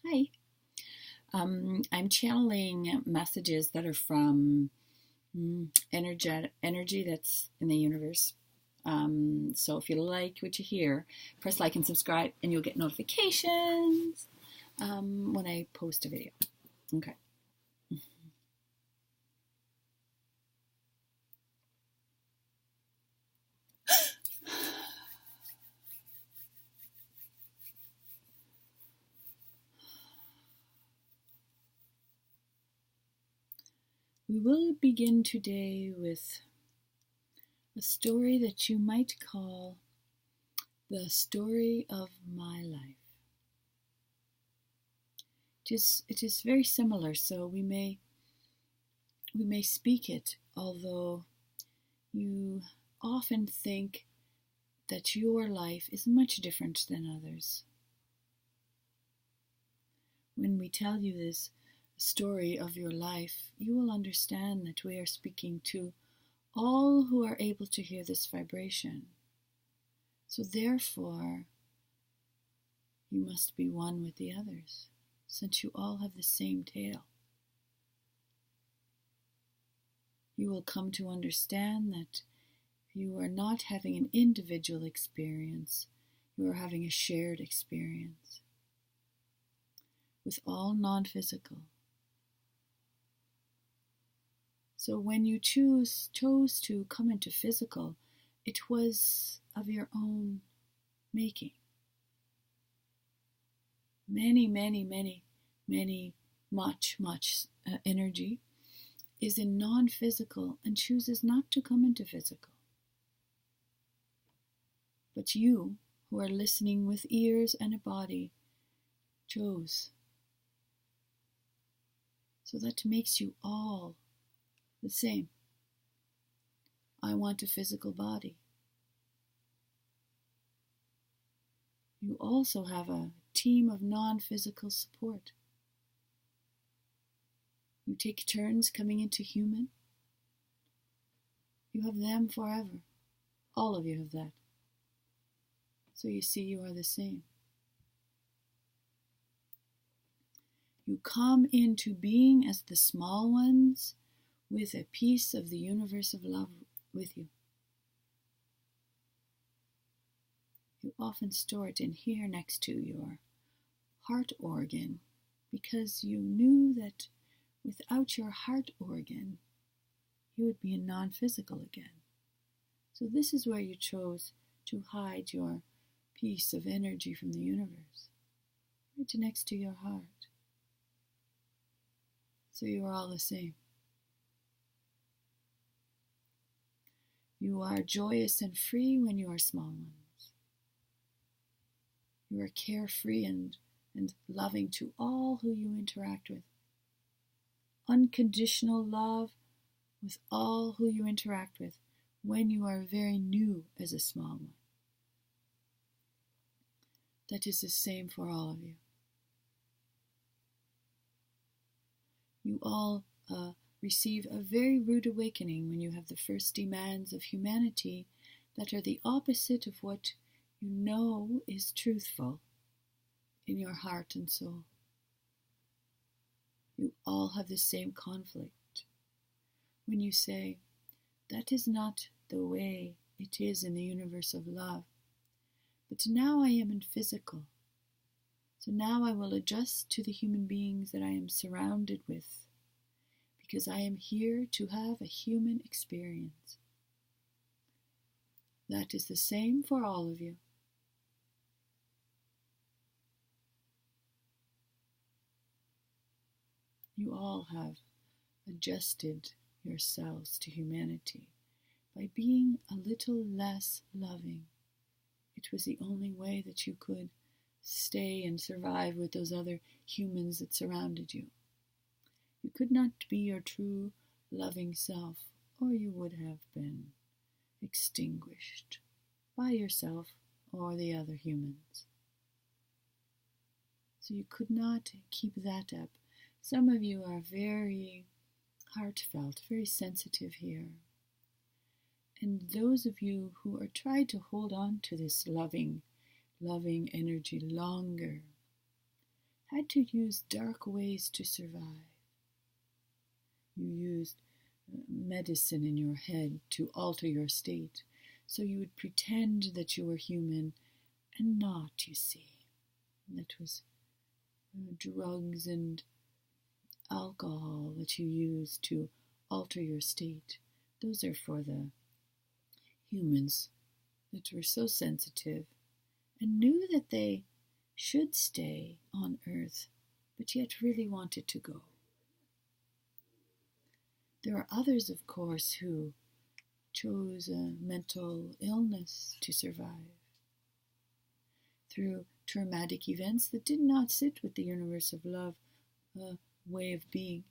Hi. I'm channeling messages that are from energy that's in the universe. So if you like what you hear, press like and subscribe, and you'll get notifications when I post a video. Okay. We will begin today with a story that you might call the story of my life. It is very similar, so we may speak it, although you often think that your life is much different than others. When we tell you this story of your life, you will understand that we are speaking to all who are able to hear this vibration. So therefore, you must be one with the others, since you all have the same tale. You will come to understand that you are not having an individual experience, you are having a shared experience with all non-physical. So when you chose to come into physical, it was of your own making. Much energy is in non-physical and chooses not to come into physical. But you, who are listening with ears and a body, chose. So that makes you all the same. I want a physical body. You also have a team of non-physical support. You take turns coming into human. You have them forever. All of you have that. So you see, you are the same. You come into being as the small ones with a piece of the universe of love with you. You often store it in here next to your heart organ, because you knew that without your heart organ, you would be in non-physical again. So this is where you chose to hide your piece of energy from the universe, right next to your heart. So you are all the same. You are joyous and free when you are small ones. You are carefree and loving to all who you interact with. Unconditional love with all who you interact with when you are very new as a small one. That is the same for all of you. You all receive a very rude awakening when you have the first demands of humanity that are the opposite of what you know is truthful in your heart and soul. You all have the same conflict. When you say, that is not the way it is in the universe of love, but now I am in physical, so now I will adjust to the human beings that I am surrounded with, because I am here to have a human experience. That is the same for all of you. You all have adjusted yourselves to humanity by being a little less loving. It was the only way that you could stay and survive with those other humans that surrounded you. You could not be your true loving self, or you would have been extinguished by yourself or the other humans. So you could not keep that up. Some of you are very heartfelt, very sensitive here. And those of you who are trying to hold on to this loving energy longer had to use dark ways to survive. You used medicine in your head to alter your state, so you would pretend that you were human and not, you see. That was drugs and alcohol that you use to alter your state. Those are for the humans that were so sensitive and knew that they should stay on Earth, but yet really wanted to go. There are others, of course, who chose a mental illness to survive through traumatic events that did not sit with the universe of love way of being.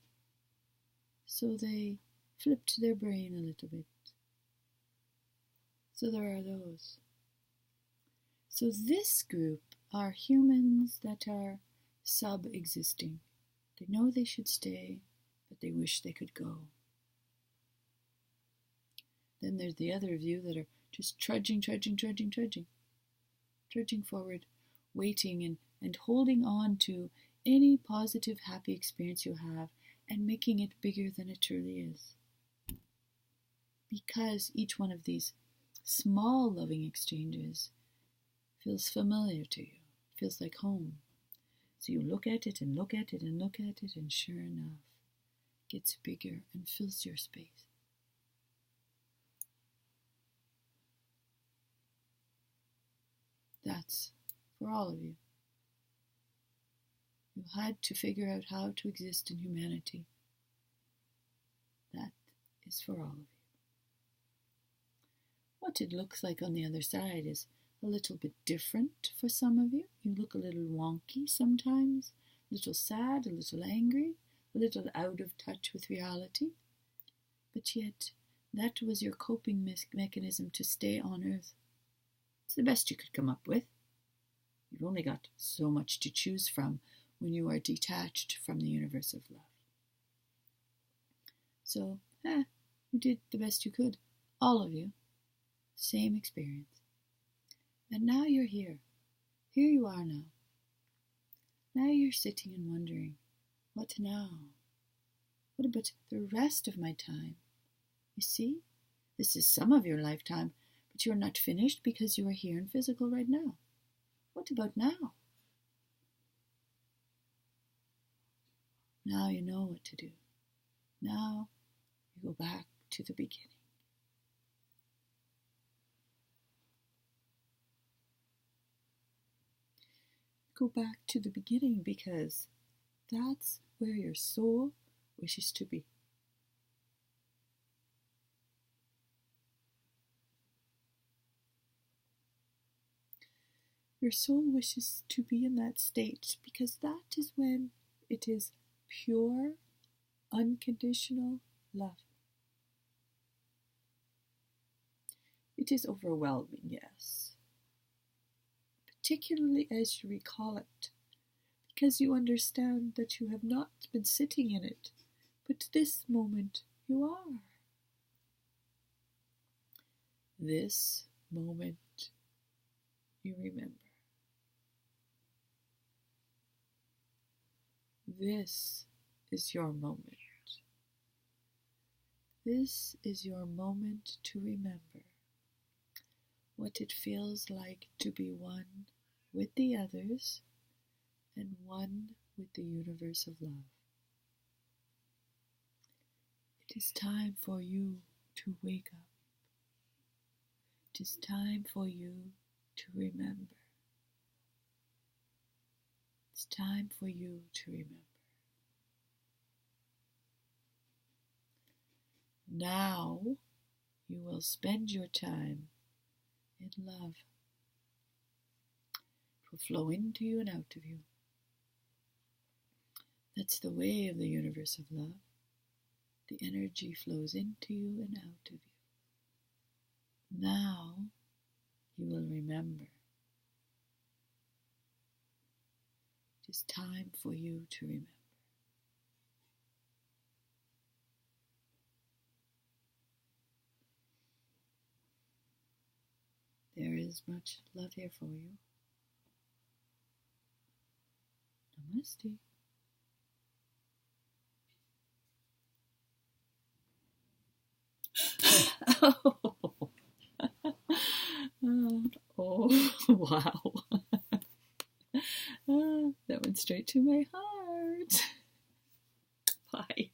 So they flipped their brain a little bit. So there are those. So this group are humans that are sub-existing. They know they should stay, but they wish they could go. Then there's the other view that are just trudging forward, waiting and holding on to any positive, happy experience you have and making it bigger than it truly is. Because each one of these small loving exchanges feels familiar to you, feels like home. So you look at it and look at it and look at it, and sure enough, it gets bigger and fills your space. That's for all of you. You had to figure out how to exist in humanity. That is for all of you. What it looks like on the other side is a little bit different for some of you. You look a little wonky sometimes, a little sad, a little angry, a little out of touch with reality. But yet, that was your coping mechanism to stay on Earth. It's the best you could come up with. You've only got so much to choose from when you are detached from the universe of love. So, you did the best you could. All of you. Same experience. And now you're here. Here you are now. Now you're sitting and wondering, what now? What about the rest of my time? You see, this is some of your lifetime, but you're not finished because you are here in physical right now. What about now? Now you know what to do. Now you go back to the beginning. Go back to the beginning because that's where your soul wishes to be. Your soul wishes to be in that state because that is when it is pure, unconditional love. It is overwhelming, yes. Particularly as you recall it, because you understand that you have not been sitting in it, but this moment you are. This moment you remember. This is your moment. This is your moment to remember what it feels like to be one with the others and one with the universe of love. It is time for you to wake up. It is time for you to remember. It's time for you to remember. Now you will spend your time in love. It will flow into you and out of you. That's the way of the universe of love. The energy flows into you and out of you. Now you will remember. It is time for you to remember. There is much love here for you. Namaste. Oh, wow. That went straight to my heart. Bye.